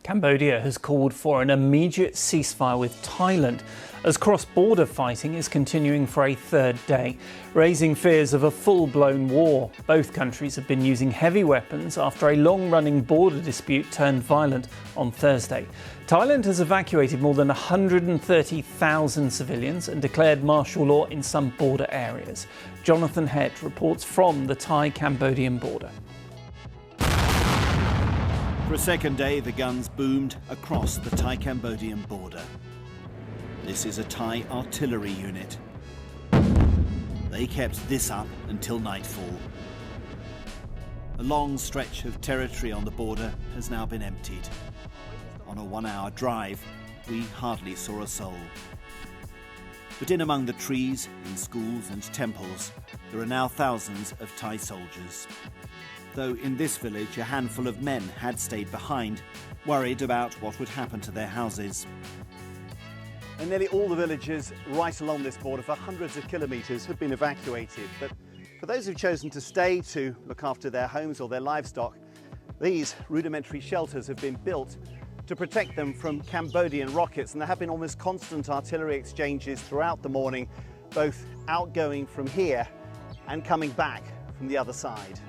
Cambodia has called for an immediate ceasefire with Thailand as cross-border fighting is continuing for a third day, raising fears of a full-blown war. Both countries have been using heavy weapons after a long-running border dispute turned violent on Thursday. Thailand has evacuated more than 130,000 civilians and declared martial law in some border areas. Jonathan Head reports from the Thai-Cambodian border. For a second day, the guns boomed across the Thai-Cambodian border. This is a Thai artillery unit. They kept this up until nightfall. A long stretch of territory on the border has now been emptied. On a 1-hour drive, we hardly saw a soul. But in among the trees, in schools and temples, there are now thousands of Thai soldiers. Though in this village, a handful of men had stayed behind, worried about what would happen to their houses. And nearly all the villages right along this border for hundreds of kilometres have been evacuated. But for those who've chosen to stay to look after their homes or their livestock, these rudimentary shelters have been built to protect them from Cambodian rockets. And there have been almost constant artillery exchanges throughout the morning, both outgoing from here and coming back from the other side.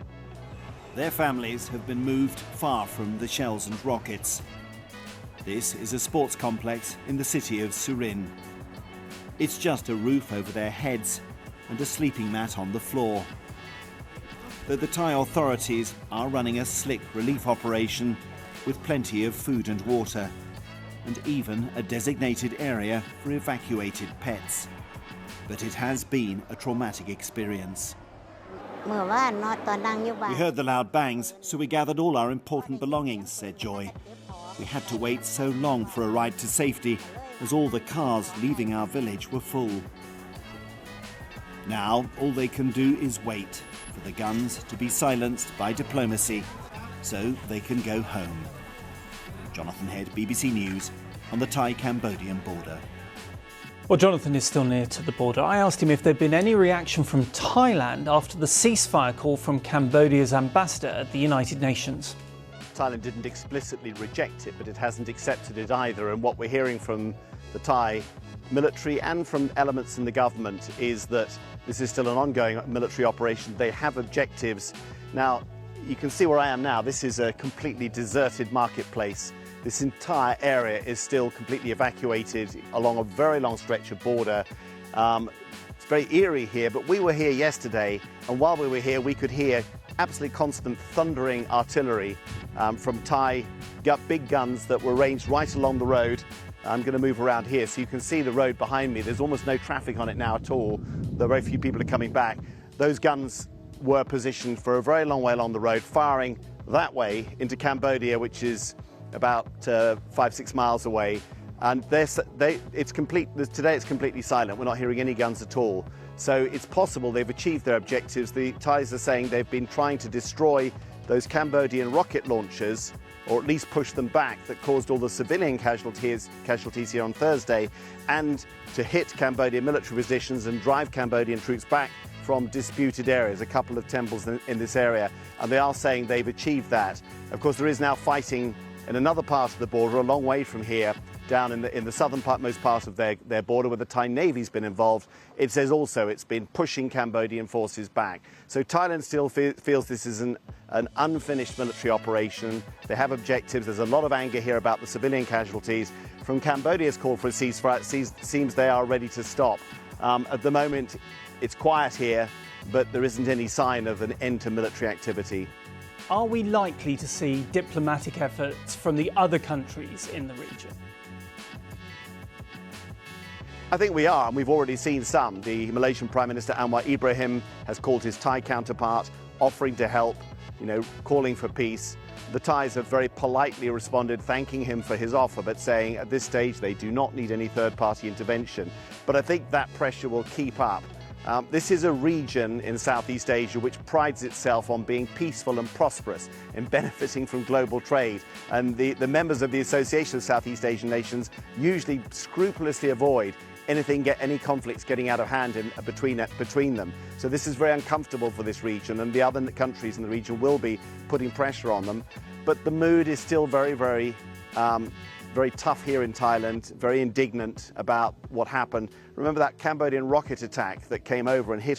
Their families have been moved far from the shells and rockets. This is a sports complex in the city of Surin. It's just a roof over their heads and a sleeping mat on the floor. Though the Thai authorities are running a slick relief operation with plenty of food and water, and even a designated area for evacuated pets. But it has been a traumatic experience. We heard the loud bangs, so we gathered all our important belongings, said Joy. We had to wait so long for a ride to safety, as all the cars leaving our village were full. Now, all they can do is wait for the guns to be silenced by diplomacy, so they can go home. Jonathan Head, BBC News, on the Thai-Cambodian border. Well, Jonathan is still near to the border. I asked him if there'd been any reaction from Thailand after the ceasefire call from Cambodia's ambassador at the United Nations. Thailand didn't explicitly reject it, but it hasn't accepted it either. And what we're hearing from the Thai military and from elements in the government is that this is still an ongoing military operation. They have objectives. Now, you can see where I am now. This is a completely deserted marketplace. This entire area is still completely evacuated along a very long stretch of border. It's very eerie here, but we were here yesterday, and while we were here, we could hear absolutely constant thundering artillery from Thai big guns that were ranged right along the road. I'm going to move around here so you can see the road behind me. There's almost no traffic on it now at all. There are very few people are coming back. Those guns were positioned for a very long way along the road, firing that way into Cambodia, which is about 5-6 miles away. And today it's completely silent. We're not hearing any guns at all. So it's possible they've achieved their objectives. The Thais are saying they've been trying to destroy those Cambodian rocket launchers, or at least push them back, that caused all the civilian casualties here on Thursday, and to hit Cambodian military positions and drive Cambodian troops back from disputed areas, a couple of temples in this area. And they are saying they've achieved that. Of course, there is now fighting in another part of the border, a long way from here, down in the southernmost part of their border, where the Thai Navy's been involved. It says also it's been pushing Cambodian forces back. So Thailand still feels this is an unfinished military operation. They have objectives. There's a lot of anger here about the civilian casualties. From Cambodia's call for a ceasefire, it seems they are ready to stop. At the moment, it's quiet here, but there isn't any sign of an end to military activity. Are we likely to see diplomatic efforts from the other countries in the region? I think we are, and we've already seen some. The Malaysian Prime Minister Anwar Ibrahim has called his Thai counterpart, offering to help, calling for peace. The Thais have very politely responded, thanking him for his offer, but saying at this stage they do not need any third-party intervention. But I think that pressure will keep up. This is a region in Southeast Asia which prides itself on being peaceful and prosperous and benefiting from global trade. And the members of the Association of Southeast Asian Nations usually scrupulously avoid any conflicts getting out of hand between them. So this is very uncomfortable for this region, and the other countries in the region will be putting pressure on them. But the mood is still very, very Very tough here in Thailand, very indignant about what happened. Remember that Cambodian rocket attack that came over and hit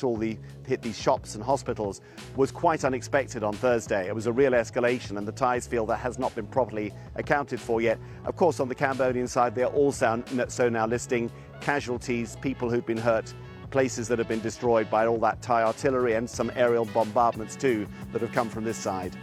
these shops and hospitals was quite unexpected on Thursday. It was a real escalation, and the Thais feel that has not been properly accounted for yet. Of course, on the Cambodian side, they're also now listing casualties, people who've been hurt, places that have been destroyed by all that Thai artillery and some aerial bombardments too that have come from this side.